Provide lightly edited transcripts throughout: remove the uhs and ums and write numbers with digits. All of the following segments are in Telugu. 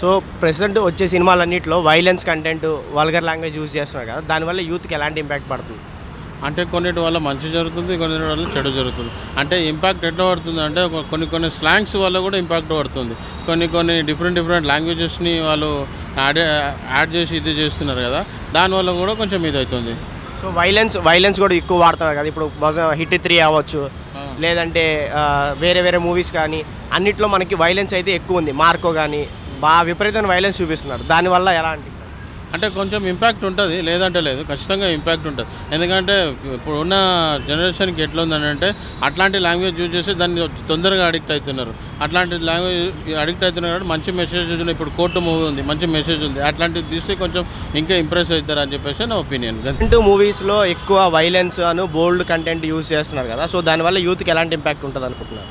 సో ప్రెసెంట్ వచ్చే సినిమాలన్నింటిలో violence content vulgar language use చేస్తున్నారు కదా, దానివల్ల యూత్కి ఎలాంటి ఇంపాక్ట్ పడుతుంది? అంటే కొన్నిటి వల్ల మంచి జరుగుతుంది, కొన్నిటి వల్ల చెడు జరుగుతుంది. అంటే ఇంపాక్ట్ ఎట్లా పడుతుంది అంటే కొన్ని స్లాంగ్స్ వల్ల కూడా ఇంపాక్ట్ పడుతుంది. కొన్ని డిఫరెంట్ లాంగ్వేజెస్ని వాళ్ళు యాడ్ చేసి ఇది చేస్తున్నారు కదా, దానివల్ల కూడా కొంచెం ఇది అవుతుంది. సో వైలెన్స్ కూడా ఎక్కువ వాడుతున్నారు కదా. ఇప్పుడు హిట్ 3 అవ్వచ్చు, లేదంటే వేరే మూవీస్ కానీ అన్నిట్లో మనకి వైలెన్స్ అయితే ఎక్కువ ఉంది. మార్కో కానీ బాగా విపరీతమైన వైలెన్స్ చూపిస్తున్నారు. దానివల్ల ఎలాంటి అంటే కొంచెం ఇంపాక్ట్ ఉంటుంది, లేదంటే లేదు, ఖచ్చితంగా ఇంపాక్ట్ ఉంటుంది. ఎందుకంటే ఇప్పుడు ఉన్న జనరేషన్కి ఎట్లా ఉందంటే అట్లాంటి లాంగ్వేజ్ యూజ్ చేసి దాన్ని తొందరగా అడిక్ట్ అవుతున్నారు. అట్లాంటి లాంగ్వేజ్ అడిక్ట్ అవుతున్నారు కాబట్టి మంచి మెసేజ్ ఉంది. ఇప్పుడు కోర్టు మూవీ ఉంది, మంచి మెసేజ్ ఉంది, అట్లాంటివి తీస్తే కొంచెం ఇంకా ఇంప్రెస్ అవుతారు అని చెప్పేసి నా ఒపీనియన్. మూవీస్లో ఎక్కువ వైలెన్స్ అను బోల్డ్ కంటెంట్ యూజ్ చేస్తున్నారు కదా, సో దానివల్ల యూత్కి ఎలాంటి ఇంపాక్ట్ ఉంటుంది అనుకుంటున్నారు?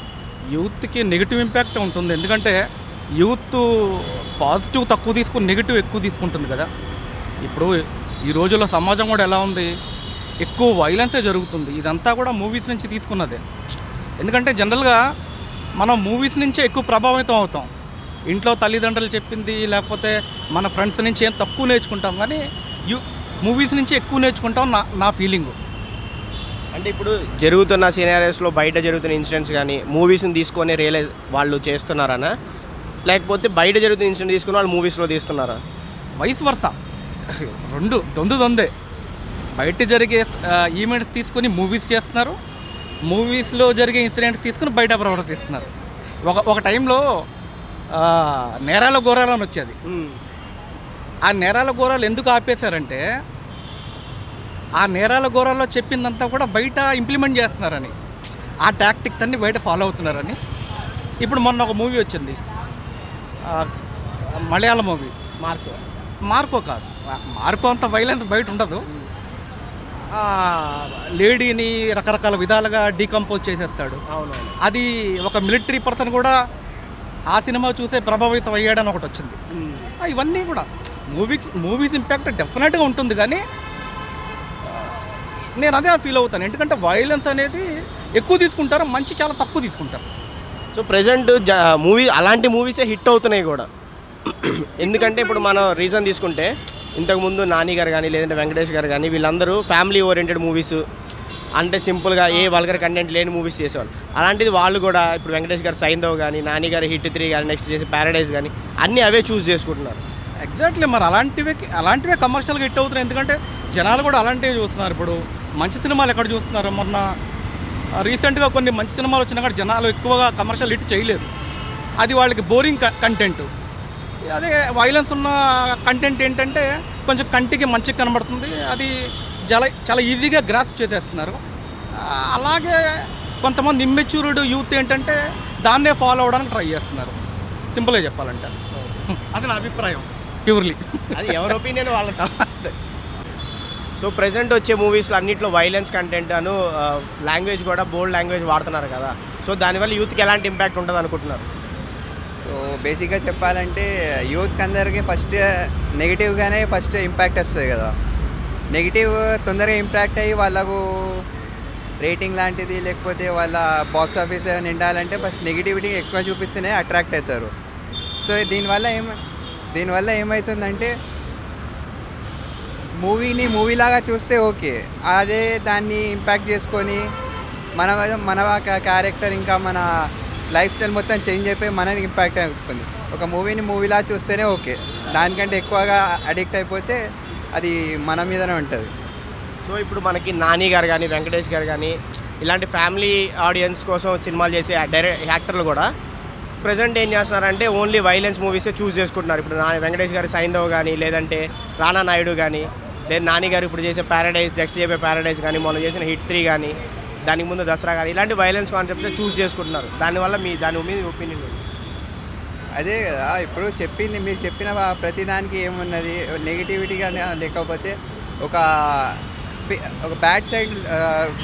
యూత్కి నెగిటివ్ ఇంపాక్ట్ ఉంటుంది. ఎందుకంటే యూత్ పాజిటివ్ తక్కువ తీసుకుని నెగిటివ్ ఎక్కువ తీసుకుంటుంది కదా. ఇప్పుడు ఈ రోజుల్లో సమాజం కూడా ఎలా ఉంది, ఎక్కువ వైలెన్సే జరుగుతుంది. ఇదంతా కూడా మూవీస్ నుంచి తీసుకున్నదే. ఎందుకంటే జనరల్గా మనం మూవీస్ నుంచే ఎక్కువ ప్రభావితం అవుతాం. ఇంట్లో తల్లిదండ్రులు చెప్పింది లేకపోతే మన ఫ్రెండ్స్ నుంచి ఏం తక్కువ నేర్చుకుంటాం, కానీ మూవీస్ నుంచి ఎక్కువ నేర్చుకుంటాం నా ఫీలింగు. అంటే ఇప్పుడు జరుగుతున్న సినారియోస్లో బయట జరుగుతున్న ఇన్సిడెంట్స్ కానీ మూవీస్ని తీసుకొని రియలైజ్ వాళ్ళు చేస్తున్నారనా, లేకపోతే బయట జరుగుతున్న ఇన్సిడెంట్ తీసుకుని వాళ్ళు మూవీస్లో తీస్తున్నారా? వైస్ వర్స, రెండు దొందే. బయట జరిగే ఈవెంట్స్ తీసుకొని మూవీస్ చేస్తున్నారు, మూవీస్లో జరిగే ఇన్సిడెంట్స్ తీసుకుని బయట ప్రవర్తిస్తున్నారు. ఒక టైంలో నేరాల ఘోరాలు అని వచ్చేది. ఆ నేరాల ఘోరాలు ఎందుకు ఆపేశారంటే ఆ నేరాల ఘోరాల్లో చెప్పిందంతా కూడా బయట ఇంప్లిమెంట్ చేస్తున్నారని, ఆ టాక్టిక్స్ అన్నీ బయట ఫాలో అవుతున్నారని. ఇప్పుడు మొన్న ఒక మూవీ వచ్చింది, మలయాళం మూవీ మార్కో కాదు, మార్కో అంత వైలెన్స్ బయట ఉండదు. లేడీని రకరకాల విధాలుగా డీకంపోజ్ చేసేస్తాడు. అది ఒక మిలిటరీ పర్సన్ కూడా ఆ సినిమా చూసే ప్రభావితం అయ్యాడని ఒకటి వచ్చింది. ఇవన్నీ కూడా మూవీస్ ఇంపాక్ట్ డెఫినెట్గా ఉంటుంది, కానీ నేను అదే ఫీల్ అవుతాను. ఎందుకంటే వైలెన్స్ అనేది ఎక్కువ తీసుకుంటారు, మంచి చాలా తక్కువ తీసుకుంటారు. సో ప్రెజెంట్ అలాంటి మూవీసే హిట్ అవుతున్నాయి కూడా. ఎందుకంటే ఇప్పుడు మనం రీజన్ తీసుకుంటే ఇంతకుముందు నాని గారు కానీ లేదంటే వెంకటేష్ గారు కానీ వీళ్ళందరూ ఫ్యామిలీ ఓరియంటెడ్ మూవీస్, అంటే సింపుల్గా ఏ వల్గర్ కంటెంట్ లేని మూవీస్ చేసేవాళ్ళు. అలాంటిది వాళ్ళు కూడా ఇప్పుడు వెంకటేష్ గారు సైంధవ్ కానీ, నాని గారు హిట్ 3 కానీ, నెక్స్ట్ చేసి ప్యారడైజ్ కానీ అన్నీ అవే చూస్ చేసుకుంటున్నారు. ఎగ్జాక్ట్లీ, మరి అలాంటివే కమర్షియల్గా హిట్ అవుతున్నాయి. ఎందుకంటే జనాలు కూడా అలాంటివి చూస్తున్నారు. ఇప్పుడు మంచి సినిమాలు ఎక్కడ చూస్తున్నారు? మొన్న రీసెంట్గా కొన్ని మంచి సినిమాలు వచ్చినా కూడా జనాలు ఎక్కువగా కమర్షియల్ హిట్ చేయలేదు. అది వాళ్ళకి బోరింగ్ కంటెంట్. అదే వైలెన్స్ ఉన్న కంటెంట్ ఏంటంటే కొంచెం కంటికి మంచిగా కనబడుతుంది, అది చాలా ఈజీగా గ్రాస్ప్ చేసేస్తున్నారు. అలాగే కొంతమంది ఇమ్మెచ్యూర్డ్ యూత్ ఏంటంటే దాన్నే ఫాలో అవ్వడానికి ట్రై చేస్తున్నారు. సింపుల్గా చెప్పాలంటే అది నా అభిప్రాయం, ప్యూర్లీ. అది ఎవరి ఒపీనియన్ వాళ్ళకి. సో ప్రెజెంట్ వచ్చే మూవీస్లో అన్నింటిలో వైలెన్స్ కంటెంట్ అను లాంగ్వేజ్ కూడా బోల్డ్ లాంగ్వేజ్ వాడుతున్నారు కదా, సో దానివల్ల యూత్కి ఎలాంటి ఇంపాక్ట్ ఉంటుంది అనుకుంటున్నారు? సో బేసిక్గా చెప్పాలంటే యూత్కి అందరికీ ఫస్ట్ నెగిటివ్గానే ఫస్ట్ ఇంపాక్ట్ వస్తుంది కదా. నెగిటివ్ తొందరగా ఇంపాక్ట్ అయ్యి వాళ్ళకు రేటింగ్ లాంటిది లేకపోతే వాళ్ళ బాక్స్ ఆఫీస్ నిండాలంటే ఫస్ట్ నెగిటివిటీ ఎక్కువ చూపిస్తేనే అట్రాక్ట్ అవుతారు. సో దీనివల్ల ఏమవుతుందంటే మూవీలాగా చూస్తే ఓకే, అదే దాన్ని ఇంపాక్ట్ చేసుకొని మన క్యారెక్టర్ ఇంకా మన లైఫ్ స్టైల్ మొత్తం చేంజ్ అయిపోయి మనకి ఇంపాక్ట్ అవుతుంది. ఒక మూవీలా చూస్తేనే ఓకే, దానికంటే ఎక్కువగా అడిక్ట్ అయిపోతే అది మన మీదనే ఉంటుంది. సో ఇప్పుడు మనకి నాని గారు కానీ వెంకటేష్ గారు కానీ ఇలాంటి ఫ్యామిలీ ఆడియన్స్ కోసం సినిమాలు చేసే యాక్టర్లు కూడా ప్రజెంట్ ఏం చేస్తున్నారంటే ఓన్లీ వైలెన్స్ మూవీసే చూస్ చేసుకుంటున్నారు. ఇప్పుడు వెంకటేష్ గారు సైంధవ్ కానీ లేదంటే రానా నాయుడు కానీ లేదా నాని గారు ఇప్పుడు చేసే ప్యారడైజ్, నెక్స్ట్ చెప్పే ప్యారడైజ్ కానీ, మొన్న చేసిన హిట్ 3 కానీ, దానికి ముందు దసరా కానీ ఇలాంటి వైలెన్స్ కాన్సెప్ట్స్ చూస్ చేసుకుంటున్నారు. దానివల్ల దాని మీద ఒపీనియన్? అదే కదా ఇప్పుడు మీరు చెప్పిన ప్రతిదానికి ఏమున్నది నెగిటివిటీగా, లేకపోతే ఒక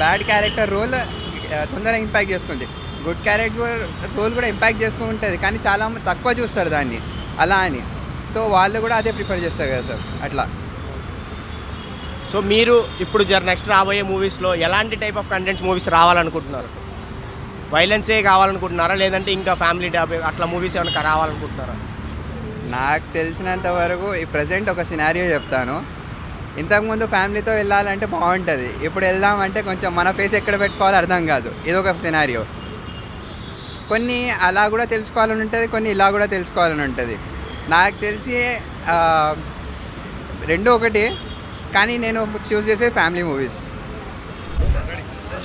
బ్యాడ్ క్యారెక్టర్ రోల్ తొందరగా ఇంపాక్ట్ చేసుకుంది, గుడ్ క్యారెక్టర్ రోల్ కూడా ఇంపాక్ట్ చేసుకుంటుంది, కానీ చాలా తక్కువ చూస్తారు దాన్ని అలా అని. సో వాళ్ళు కూడా అదే ప్రిఫర్ చేస్తారు కదా సార్, అట్లా. సో మీరు ఇప్పుడు నెక్స్ట్ రాబోయే మూవీస్లో ఎలాంటి టైప్ ఆఫ్ కంటెంట్స్ మూవీస్ రావాలనుకుంటున్నారు? వైలెన్సే కావాలనుకుంటున్నారా, లేదంటే ఇంకా ఫ్యామిలీ టాపిక్ అట్లా మూవీస్ ఏమైనా రావాలనుకుంటున్నారా? నాకు తెలిసినంత వరకు ఈ ప్రజెంట్ ఒక సినారియో చెప్తాను. ఇంతకుముందు ఫ్యామిలీతో వెళ్ళాలంటే బాగుంటుంది, ఇప్పుడు వెళ్దామంటే కొంచెం మన ఫేస్ ఎక్కడ పెట్టుకోవాలో అర్థం కాదు. ఇదొక సినారియో. కొన్ని అలా కూడా తెలుసుకోవాలని ఉంటుంది, కొన్ని ఇలా కూడా తెలుసుకోవాలని ఉంటుంది. నాకు తెలిసి రెండు ఒకటి, కానీ నేను చూస్ చేసే ఫ్యామిలీ మూవీస్.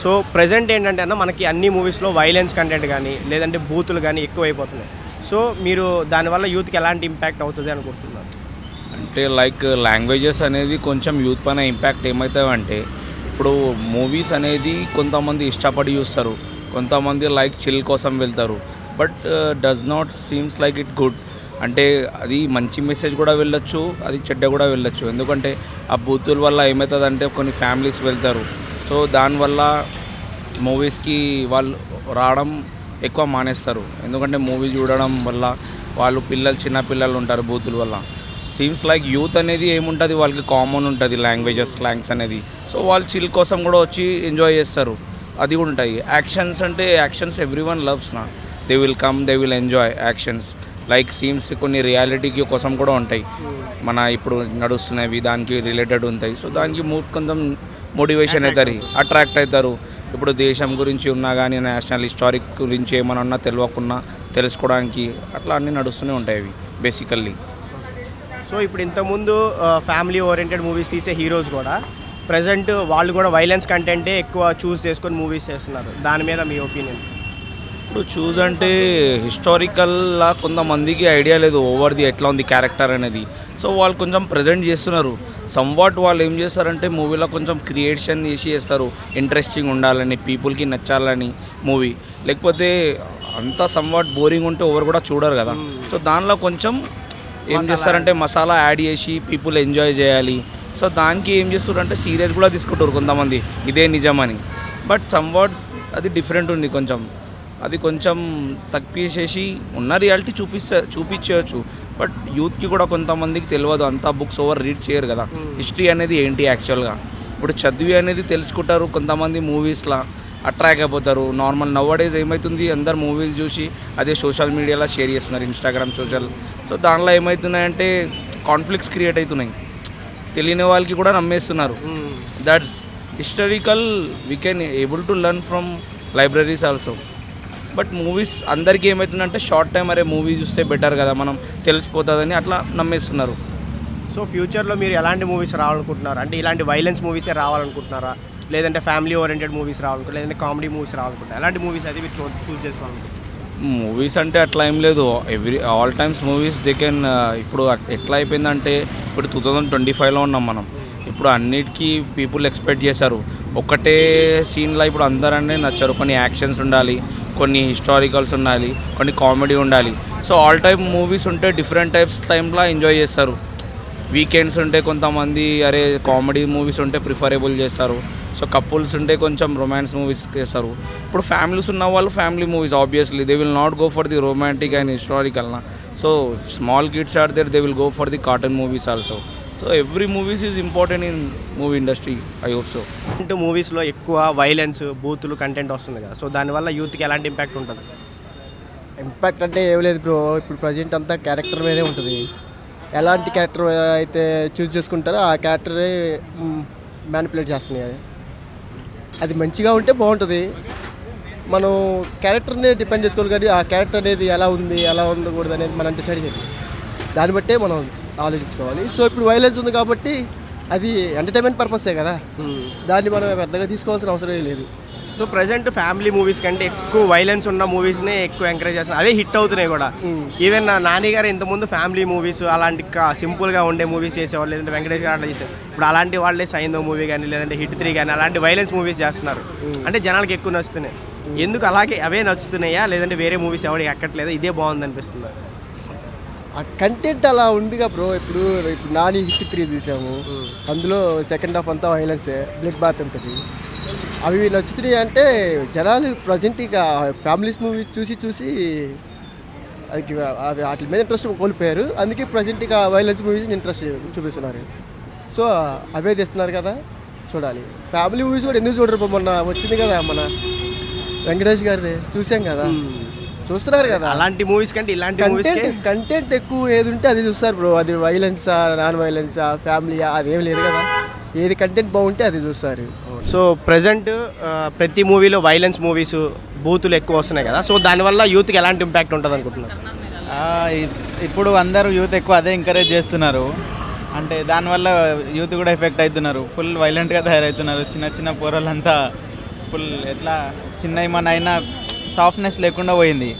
సో ప్రజెంట్ ఏంటంటే అన్న మనకి అన్ని మూవీస్లో వైలెన్స్ కంటెంట్ కానీ లేదంటే బూతులు కానీ ఎక్కువైపోతున్నాయి. సో మీరు దానివల్ల యూత్కి ఎలాంటి ఇంపాక్ట్ అవుతుంది అనుకుంటున్నారు? అంటే లైక్ లాంగ్వేజెస్ అనేది కొంచెం యూత్ పైన ఇంపాక్ట్ ఏమవుతాయంటే, ఇప్పుడు మూవీస్ అనేది కొంతమంది ఇష్టపడి చూస్తారు, కొంతమంది లైక్ చిల్ కోసం వెళ్తారు. But does not seems like it good. అంటే అది మంచి మెసేజ్ కూడా వెళ్ళొచ్చు, అది చెడ్డ కూడా వెళ్ళొచ్చు. ఎందుకంటే ఆ బూతుల వల్ల ఏమవుతుందంటే కొన్ని ఫ్యామిలీస్ వెళ్తారు, సో దానివల్ల మూవీస్కి వాళ్ళు రావడం ఎక్కువ మానేస్తారు. ఎందుకంటే మూవీ చూడడం వల్ల వాళ్ళు చిన్న పిల్లలు ఉంటారు బూతుల వల్ల. సీమ్స్ లైక్ యూత్ అనేది ఏముంటుంది, వాళ్ళకి కామన్ ఉంటుంది లాంగ్వేజెస్, స్లాంగ్స్ అనేది. సో వాళ్ళు చిల్ కోసం కూడా వచ్చి ఎంజాయ్ చేస్తారు, అది కూడా ఉంటాయి. యాక్షన్స్ అంటే యాక్షన్స్ ఎవ్రీ వన్ లవ్స్ నా, they will come, they will enjoy actions. Like seems కొన్ని రియాలిటీకి కోసం కూడా ఉంటాయి, మన ఇప్పుడు నడుస్తున్నవి దానికి రిలేటెడ్ ఉంటాయి. సో దానికి కొంచెం మోటివేషన్ అవుతారు, అట్రాక్ట్ అవుతారు. ఇప్పుడు దేశం గురించి ఉన్నా కానీ నేషనల్ హిస్టారిక్ గురించి ఏమైనా ఉన్నా తెలియకున్నా తెలుసుకోవడానికి అట్లా అన్నీ నడుస్తూనే ఉంటాయి అవి బేసికల్లీ. సో ఇప్పుడు ఇంతకుముందు ఫ్యామిలీ ఓరియంటెడ్ మూవీస్ తీసే హీరోస్ కూడా ప్రజెంట్ వాళ్ళు కూడా వైలెన్స్ కంటెంటే ఎక్కువ చూస్ చేసుకొని మూవీస్ చేస్తున్నారు. దాని మీద మీ ఒపీనియన్? ఇప్పుడు చూస్ అంటే హిస్టారికల్లా కొంతమందికి ఐడియా లేదు ఓవర్ది ఎట్లా ఉంది క్యారెక్టర్ అనేది. సో వాళ్ళు కొంచెం ప్రజెంట్ చేస్తున్నారు. సంవాట్ వాళ్ళు ఏం చేస్తారంటే మూవీలో కొంచెం క్రియేషన్ చేస్తారు, ఇంట్రెస్టింగ్ ఉండాలని, పీపుల్కి నచ్చాలని మూవీ. లేకపోతే అంతా సంవాట్ బోరింగ్ ఉంటే ఓవర్ కూడా చూడరు కదా. సో దానిలో కొంచెం ఏం చేస్తారంటే మసాలా యాడ్ చేసి పీపుల్ ఎంజాయ్ చేయాలి. సో దానికి ఏం చేస్తారంటే సీరియస్ కూడా తీసుకుంటారు కొంతమంది, ఇదే నిజమని. బట్ సంవాట్ అది డిఫరెంట్ ఉంది కొంచెం, అది కొంచెం తగ్గించేసి ఉన్న రియాలిటీ చూపించవచ్చు. బట్ యూత్కి కూడా కొంతమందికి తెలియదు, అంతా బుక్స్ ఓవర్ రీడ్ చేయరు కదా హిస్టరీ అనేది ఏంటి యాక్చువల్గా. ఇప్పుడు చదివి అనేది తెలుసుకుంటారు, కొంతమంది మూవీస్లా అట్రాక్ట్ అయిపోతారు. నార్మల్ నవ్ డేస్ ఏమవుతుంది, అందరు మూవీస్ చూసి అదే సోషల్ మీడియాలో షేర్ చేస్తున్నారు, ఇన్స్టాగ్రామ్ సోషల్. సో దానిలో ఏమవుతున్నాయంటే కాన్ఫ్లిక్ట్స్ క్రియేట్ అవుతున్నాయి, తెలియని వాళ్ళకి కూడా నమ్మేస్తున్నారు. That's historical, we can able to learn from libraries also. But movies అందరికీ ఏమవుతుందంటే షార్ట్ టైం అరే మూవీ చూస్తే బెటర్ కదా, మనం తెలిసిపోతుందని అట్లా నమ్మేస్తున్నారు. సో ఫ్యూచర్లో మీరు ఎలాంటి మూవీస్ రావాలనుకుంటున్నారు? అంటే ఇలాంటి వైలెన్స్ మూవీసే రావాలనుకుంటున్నారా, లేదంటే ఫ్యామిలీ ఓరియంటెడ్ మూవీస్ రావాలనుకుంటారు, లేదంటే కామెడీ మూవీస్ రావాలనుకుంటారు? ఎలాంటి మూవీస్ అయితే మీరు చూస్ చేసుకోవాలనుకుంటున్నారు? మూవీస్ అంటే అట్లా ఏం లేదు, all times movies they can. ఇప్పుడు ఎట్లా అయిపోయిందంటే ఇప్పుడు 2025లో ఉన్నాం మనం. ఇప్పుడు అన్నిటికీ పీపుల్ ఎక్స్పెక్ట్ చేశారు ఒకటే సీన్లో. ఇప్పుడు అందరనే నచ్చారు, కొన్ని యాక్షన్స్ ఉండాలి, కొన్ని హిస్టారికల్స్ ఉండాలి, కొన్ని కామెడీ ఉండాలి. సో ఆల్ టైప్ మూవీస్ ఉంటే డిఫరెంట్ టైప్స్ టైంలో ఎంజాయ్ చేస్తారు. వీకెండ్స్ ఉంటే కొంతమంది అరే కామెడీ మూవీస్ ఉంటే ప్రిఫరబుల్ చేస్తారు. సో కపుల్స్ ఉంటే కొంచెం రొమాన్స్ మూవీస్ చేస్తారు. ఇప్పుడు ఫ్యామిలీస్ ఉన్న వాళ్ళు family movies obviously they will not go for the romantic and historical. So small kids are there, they will go for the cartoon movies also. So every movies is important in movie industry, I hope so. అంటే మూవీస్లో ఎక్కువ వైలెన్స్, బూతులు కంటెంట్ వస్తుంది కదా, సో దానివల్ల యూత్కి ఎలాంటి ఇంపాక్ట్ ఉంటుంది? ఇంపాక్ట్ అంటే ఏం లేదు బ్రో, ఇప్పుడు ప్రజెంట్ అంతా క్యారెక్టర్ మీదే ఉంటుంది. ఎలాంటి క్యారెక్టర్ అయితే చూస్ చేసుకుంటారో ఆ క్యారెక్టరే మ్యానిపులేట్ చేస్తున్నాయి. అది మంచిగా ఉంటే బాగుంటుంది, మనం క్యారెక్టర్ని డిపెండ్ చేసుకోవాలి. కానీ ఆ క్యారెక్టర్ అనేది ఎలా ఉంది, ఎలా ఉండకూడదు అనేది మనం డిసైడ్ చేయాలి, దాన్ని బట్టే మనం ఆలోచించుకోవాలి. సో ఇప్పుడు వైలెన్స్ ఉంది కాబట్టి అది ఎంటర్టైన్మెంట్ పర్పసే కదా, దాన్ని మనం పెద్దగా తీసుకోవాల్సిన అవసరం లేదు. సో ప్రజెంట్ ఫ్యామిలీ మూవీస్ కంటే ఎక్కువ వైలెన్స్ ఉన్న మూవీస్నే ఎక్కువ ఎంకరేజ్ చేస్తున్నారు, అవే హిట్ అవుతున్నాయి కూడా. ఈవెన్ నాని గారు ఇంతకుముందు ఫ్యామిలీ మూవీస్ అలాంటి సింపుల్గా ఉండే మూవీస్ చేసేవాళ్ళు, లేదంటే వెంకటేష్ గారు అట్లా చేసేవారు. ఇప్పుడు అలాంటి వాళ్ళే సైందో మూవీ కానీ లేదంటే హిట్ 3 కానీ అలాంటి వైలెన్స్ మూవీస్ చేస్తున్నారు. అంటే జనాలకి ఎక్కువ నచ్చుతున్నాయి. ఎందుకు అలాగే అవే నచ్చుతున్నాయా, లేదంటే వేరే మూవీస్ ఎవరికి ఎక్కట్లేదా, ఇదే బాగుంది అనిపిస్తుంది? ఆ కంటెంట్ అలా ఉందిగా బ్రో. ఇప్పుడు నాని హిట్ 3 చూసాము, అందులో సెకండ్ హాఫ్ అంతా వైలెన్సే, బ్లడ్ బాత్ ఉంటుంది. అవి నచ్చుతున్నాయి అంటే జనాలు ప్రజెంట్ ఇక ఫ్యామిలీస్ మూవీస్ చూసి అది వాటి మీద ఇంట్రెస్ట్ కోల్పోయారు. అందుకే ప్రజెంట్ ఇక వైలెన్స్ మూవీస్ ఇంట్రెస్ట్ చూపిస్తున్నారు. సో అవే తెస్తున్నారు కదా, చూడాలి. ఫ్యామిలీ మూవీస్ కూడా ఎందుకు చూడరు? మొన్న వచ్చింది కదా మన వెంకటేష్ గారిది చూసాం కదా, చూస్తున్నారు కదా. అలాంటి మూవీస్ కంటే ఇలాంటి మూవీస్ కంటెంట్ ఎక్కువ ఏది ఉంటే అది చూస్తారు బ్రో. అది వైలెన్సా నాన్ వైలెన్సా ఫ్యామిలీయా అదేం లేదు కదా. ఏది కంటెంట్ బాగుంటే అది చూస్తారు. సో ప్రజెంట్ ప్రతి మూవీలో వైలెన్స్ మూవీస్ బూతులు ఎక్కువ వస్తున్నాయి కదా. సో దానివల్ల యూత్కి ఎలాంటి ఇంపాక్ట్ ఉంటుంది అనుకుంటున్నారు? ఇప్పుడు అందరూ యూత్ ఎక్కువ అదే ఎంకరేజ్ చేస్తున్నారు. అంటే దానివల్ల యూత్ కూడా ఎఫెక్ట్ అవుతున్నారు. ఫుల్ వైలెంట్గా తయారవుతున్నారు. చిన్న చిన్న పోరలంతా ఫుల్ ఎట్లా చిన్న ఏమన్నా అయినా సాఫ్ట్నెస్ లేకుండా పోయింది.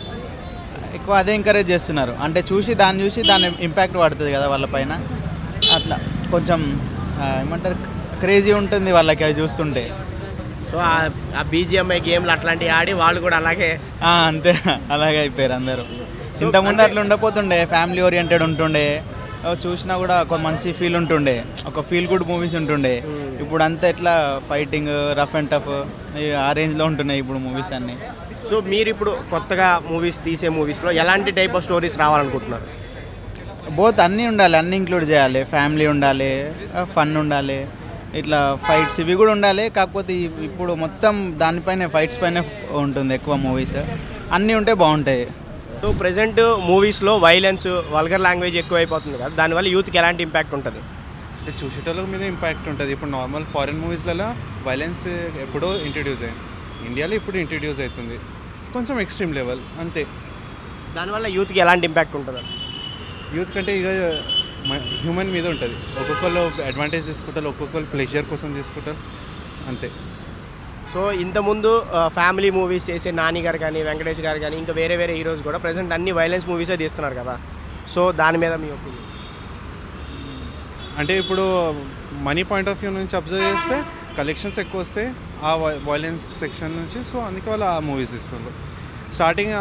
ఎక్కువ అదే ఎంకరేజ్ చేస్తున్నారు. అంటే దాన్ని చూసి దాని ఇంపాక్ట్ పడుతుంది కదా వాళ్ళపైన. అట్లా కొంచెం ఏమంటారు క్రేజీ ఉంటుంది వాళ్ళకి అవి చూస్తుంటే. సో ఆ బీజిఎంఐ గేమ్లు అట్లాంటివి ఆడి వాళ్ళు కూడా అలాగే అంతే అలాగే అయిపోయారు అందరూ. ఇంతకుముందు అట్లా ఉండపోతుండే, ఫ్యామిలీ ఓరియంటెడ్ ఉంటుండే, చూసినా కూడా ఒక మంచి ఫీల్ ఉంటుండే, ఒక ఫీల్ గుడ్ మూవీస్ ఉంటుండే. ఇప్పుడు అంతా ఎట్లా ఫైటింగ్ రఫ్ అండ్ టఫ్ ఆ రేంజ్లో ఉంటున్నాయి ఇప్పుడు మూవీస్ అన్నీ. సో మీరు ఇప్పుడు కొత్తగా మూవీస్ తీసే మూవీస్లో ఎలాంటి టైప్ ఆఫ్ స్టోరీస్ రావాలనుకుంటున్నారు? బోత్ అన్నీ ఉండాలి, అన్నీ ఇంక్లూడ్ చేయాలి. ఫ్యామిలీ ఉండాలి, ఫన్ ఉండాలి, ఇట్లా ఫైట్స్ ఇవి కూడా ఉండాలి. కాకపోతే ఇప్పుడు మొత్తం దానిపైనే ఫైట్స్ పైన ఉంటుంది ఎక్కువ మూవీస్. అన్నీ ఉంటే బాగుంటాయి. సో ప్రజెంట్ మూవీస్లో వైలెన్స్ వల్గర్ లాంగ్వేజ్ ఎక్కువ అయిపోతుంది కదా, దానివల్ల యూత్కి ఎలాంటి ఇంపాక్ట్ ఉంటుంది? అంటే చూసేటోళ్ళ మీద ఇంపాక్ట్ ఉంటుంది. ఇప్పుడు నార్మల్ ఫారిన్ మూవీస్లలో వైలెన్స్ ఎప్పుడో ఇంట్రడ్యూస్ అయింది, ఇండియాలో ఇప్పుడు ఇంట్రడ్యూస్ అవుతుంది కొంచెం ఎక్స్ట్రీమ్ లెవెల్ అంతే. దానివల్ల యూత్కి ఎలాంటి ఇంపాక్ట్ ఉంటుంది? యూత్ కంటే ఇక హ్యూమన్ మీద ఉంటుంది. ఒక్కొక్కరు అడ్వాంటేజ్ తీసుకుంటారు, ఒక్కొక్కరు ప్లెజర్ కోసం తీసుకుంటారు అంతే. సో ఇంతకుముందు ఫ్యామిలీ మూవీస్ చేసే నాని గారు కానీ వెంకటేష్ గారు కానీ ఇంకా వేరే వేరే హీరోస్ కూడా ప్రజెంట్ అన్ని వైలెన్స్ మూవీసే తీస్తున్నారు కదా. సో దాని మీద మీ ఒపీనియన్? అంటే ఇప్పుడు మనీ పాయింట్ ఆఫ్ వ్యూ నుంచి అబ్జర్వ్ చేస్తే కలెక్షన్స్ ఎక్కువ వస్తాయి ఆ వైలెన్స్ సెక్షన్ నుంచి. సో అందుకే వాళ్ళు ఆ మూవీస్ ఇస్తున్నారు. స్టార్టింగ్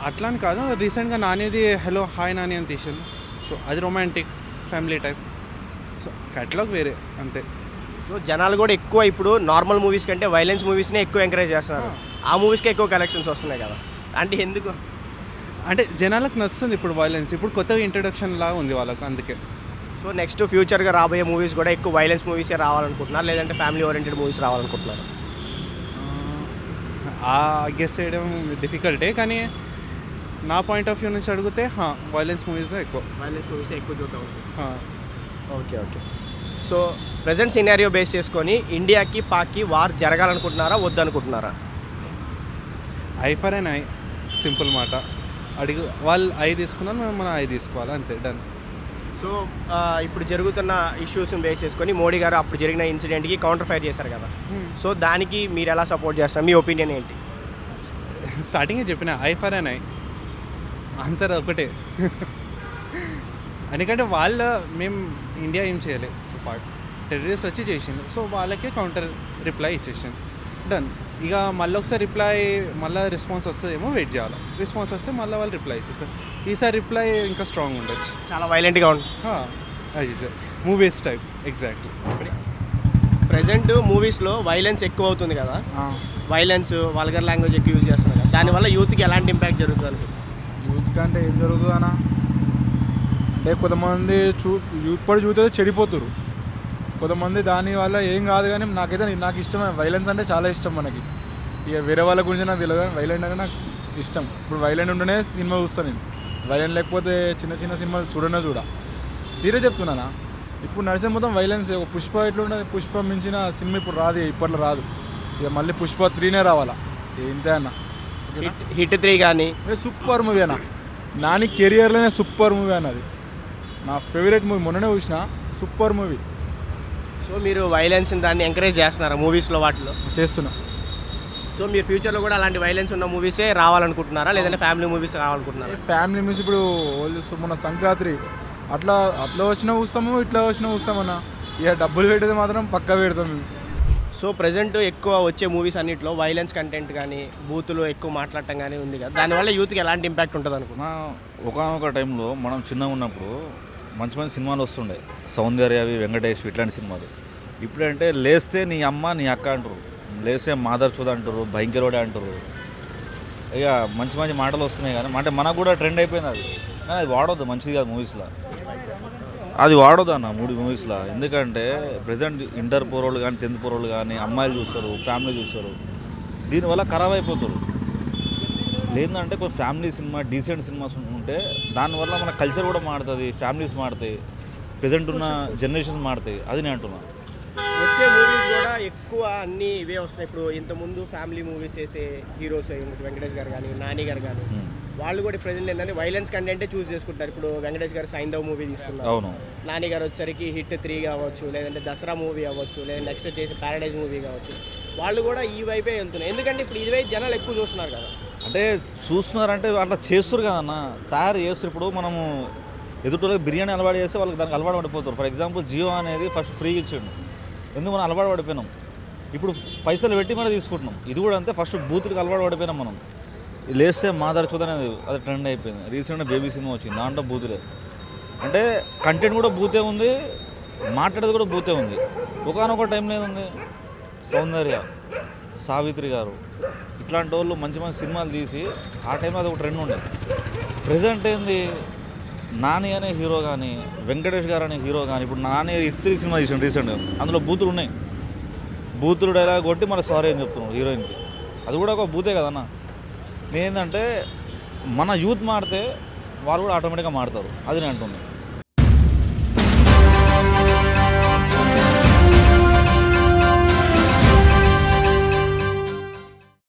అట్లా అని కాదు, రీసెంట్గా నానిది హలో హాయ్ నాని అని తీసింది. సో అది romantic family type. So catalogue వేరే అంతే. సో జనాలు కూడా ఎక్కువ ఇప్పుడు నార్మల్ మూవీస్ కంటే వైలెన్స్ మూవీస్నే ఎక్కువ ఎంకరేజ్ చేస్తున్నారు. ఆ మూవీస్కి ఎక్కువ కలెక్షన్స్ వస్తున్నాయి కదా, అంటే ఎందుకు? అంటే జనాలకు నచ్చుతుంది ఇప్పుడు వైలెన్స్. ఇప్పుడు కొత్తగా ఇంట్రడక్షన్ లాగా ఉంది వాళ్ళకి, అందుకే. సో నెక్స్ట్ ఫ్యూచర్గా రాబోయే మూవీస్ కూడా ఎక్కువ వైలెన్స్ మూవీసే రావాలనుకుంటున్నారు, లేదంటే ఫ్యామిలీ ఓరియంటెడ్ మూవీస్ రావాలనుకుంటున్నారు? గెస్ చేయడం డిఫికల్టే, కానీ నా పాయింట్ ఆఫ్ వ్యూ నుంచి అడిగితే వైలెన్స్ మూవీసే ఎక్కువ. వైలెన్స్ మూవీసే ఎక్కువ చూద్దాం. Okay okay. So present scenario base చేసుకొని ఇండియాకి పాక్కి వార్ జరగాలనుకుంటున్నారా వద్దనుకుంటున్నారా? Eye for an eye, simple మాట. వాళ్ళు ఐ తీసుకున్నారు, మేము మన ఐ తీసుకోవాలి అంతే, డన్. సో ఇప్పుడు జరుగుతున్న ఇష్యూస్ని బేస్ చేసుకొని మోడీ గారు అప్పుడు జరిగిన ఇన్సిడెంట్కి కౌంటర్ ఫైర్ చేశారు కదా. సో దానికి మీరు ఎలా సపోర్ట్ చేస్తారు? మీ ఒపీనియన్ ఏంటి? స్టార్టింగే చెప్పిన I for an I, answer ఒకటే. ఎందుకంటే మేము ఇండియా ఏం చేయలేదు. సో టెర్రరిస్ట్ వచ్చి చేసింది, సో వాళ్ళకే కౌంటర్ రిప్లై ఇచ్చేసింది, డన్. ఇక మళ్ళీ ఒకసారి మళ్ళీ రెస్పాన్స్ వస్తుందేమో వెయిట్ చేయాలి. రెస్పాన్స్ వస్తే మళ్ళీ వాళ్ళు రిప్లై ఇచ్చేస్తారు. ఈసారి రిప్లై ఇంకా స్ట్రాంగ్ ఉండొచ్చు, చాలా వైలెంట్గా ఉంటుంది. Movies type exactly. ప్రజెంట్ మూవీస్లో వైలెన్స్ ఎక్కువ అవుతుంది కదా, వైలెన్స్ వల్గర్ లాంగ్వేజ్ ఎక్కువ యూజ్ చేస్తున్నారు కదా, దానివల్ల యూత్కి ఎలాంటి ఇంపాక్ట్ జరుగుతుంది అనుకుంటున్నారు? యూత్ కంటే ఏం జరుగుతుందన్నా అంటే కొంతమంది ఇప్పుడు చూస్తే చెడిపోతున్నారు, కొంతమంది దానివల్ల ఏం కాదు. కానీ నాకు ఇష్టమే వైలెన్స్ అంటే చాలా ఇష్టం. మనకి ఇక వేరే వాళ్ళ గురించి నాకు తెలియదు, వైలెంట్ అంటే నాకు ఇష్టం. ఇప్పుడు వైలెంట్ ఉంటేనే సినిమా చూస్తాను నేను, వైలెంట్ లేకపోతే చిన్న చిన్న సినిమాలు చూడ సీరియస్ చెప్తున్నానా. ఇప్పుడు నడిచే మొత్తం వైలెన్స్. పుష్ప ఎట్లుంటుంది, పుష్ప మించిన సినిమా ఇప్పుడు రాదు, ఇప్పట్లో రాదు. ఇక మళ్ళీ పుష్ప 3నే రావాలా, ఇంతే అన్న. హిట్ 3 కానీ సూపర్ మూవీ అన్న, నాని కెరియర్లోనే సూపర్ మూవీ అన్నది. నా ఫేవరెట్ మూవీ, మొన్ననే చూసిన, సూపర్ మూవీ. సో మీరు వైలెన్స్ దాన్ని ఎంకరేజ్ చేస్తున్నారా మూవీస్లో? వాటిలో చేస్తున్నా. సో మీరు ఫ్యూచర్లో కూడా అలాంటి వైలెన్స్ ఉన్న మూవీసే రావాలనుకుంటున్నారా, లేదంటే ఫ్యామిలీ మూవీస్ రావాలనుకుంటున్నారా? ఫ్యామిలీ మూవీస్ ఇప్పుడు మొన్న సంక్రాంతి అట్లా వచ్చినా చూస్తాము, ఇట్లా వచ్చినా చూస్తామన్నా. ఇక డబ్బులు పెట్టేది మాత్రం పక్కా పెడతాం మేము. సో ప్రజెంట్ ఎక్కువ వచ్చే మూవీస్ అన్నింటిలో వైలెన్స్ కంటెంట్ కానీ బూతులు ఎక్కువ మాట్లాడటం కానీ ఉంది కదా, దానివల్ల యూత్కి ఎలాంటి ఇంపాక్ట్ ఉంటుంది అనుకున్నా? ఒకనొక టైంలో మనం చిన్నగా ఉన్నప్పుడు మంచి మంచి సినిమాలు వస్తుండే, సౌందర్యవి, వెంకటేష్ ఇట్లాంటి సినిమాలు. ఇప్పుడంటే లేస్తే నీ అమ్మ నీ అక్క అంటారు, లేస్తే మాదర్ చూద అంటారు, భయంకరోడే అంటారు. ఇక మంచి మంచి మాటలు వస్తున్నాయి కానీ అంటే మనకు కూడా ట్రెండ్ అయిపోయింది అది. కానీ అది వాడొద్దు, మంచిది కాదు మూవీస్లో, అది వాడొద్దు అన్న మూవీస్లో. ఎందుకంటే ప్రజెంట్ ఇంటర్ పోరోళ్ళు కానీ 10th పోరోళ్ళు కానీ అమ్మాయిలు చూస్తారు, ఫ్యామిలీ చూస్తారు, దీనివల్ల ఖరాబ్ అయిపోతారు. లేదంటే కొన్ని ఫ్యామిలీ సినిమా డీసెంట్ సినిమాస్ ఉంటే దానివల్ల మన కల్చర్ కూడా మారుతుంది, ఫ్యామిలీస్ మారుతాయి, ప్రజెంట్ ఉన్న జనరేషన్స్ మారుతాయి. అది నేను అంటున్నాను. వచ్చే మూవీస్ కూడా ఎక్కువ అన్నీ ఇవే వస్తున్నాయి. ఇప్పుడు ఇంతకుముందు ఫ్యామిలీ మూవీస్ చేసే హీరోస్ వెంకటేష్ గారు కానీ నాని గారు కానీ వాళ్ళు కూడా ప్రజెంట్ ఏంటంటే వైలెన్స్ కంటెంటే చూస్ చేసుకుంటారు. ఇప్పుడు వెంకటేష్ గారు సైంధవ్ మూవీ తీసుకున్నారు, అవును. నాని గారు వచ్చేసరికి హిట్ 3 కావచ్చు, లేదంటే దసరా మూవీ అవ్వచ్చు, లేదా నెక్స్ట్ చేసే ప్యారడైజ్ మూవీ కావచ్చు. వాళ్ళు కూడా ఈ వైపే వెళ్తున్నారు. ఎందుకంటే ఇప్పుడు ఇది వైపు జనాలు ఎక్కువ చూస్తున్నారు కదా. అంటే చూస్తున్నారంటే అట్లా చేస్తారు కదన్న, తయారు చేస్తారు. ఇప్పుడు మనము ఎదుటి బిర్యానీ అలవాటు చేస్తే వాళ్ళకి దానికి అలవాటు పడిపోతారు. ఫర్ ఎగ్జాంపుల్ జియో అనేది ఫస్ట్ ఫ్రీగా ఇచ్చాడు, ఎందుకు మనం అలవాటు పడిపోయినాం. ఇప్పుడు పైసలు పెట్టి మనం తీసుకుంటున్నాం. ఇది కూడా అంతే, ఫస్ట్ బూతులకు అలవాటు పడిపోయినాం మనం. లేస్తే మాదార్ చూద్దాం అనేది అది ట్రెండ్ అయిపోయింది. రీసెంట్గా బేబీ సినిమా వచ్చింది, దాంట్లో బూతులే. అంటే కంటెంట్ కూడా బూతే ఉంది, మాట్లాడేది కూడా బూతే ఉంది. ఒకనొక టైంలో ఏముంది, సౌందర్య, సావిత్రి గారు ఇట్లాంటి వాళ్ళు మంచి మంచి సినిమాలు తీసి ఆ టైంలో అది ఒక ట్రెండ్ ఉండేది. ప్రజెంట్ ఏంది, నాని అనే హీరో కానీ వెంకటేష్ గారు అనే హీరో కానీ, ఇప్పుడు నాని ఇత్తిరి సినిమా తీసాను రీసెంట్గా, అందులో బూతులు ఉన్నాయి. బూతులు డైలాగ్ కొట్టి మళ్ళీ సారీ అని చెప్తున్నాడు హీరోయిన్కి. అది కూడా ఒక బూతే కదన్న. నేనేంటంటే మన యూత్ మారితే వాళ్ళు కూడా ఆటోమేటిక్గా మారుతారు, అది నేను అంటుంది.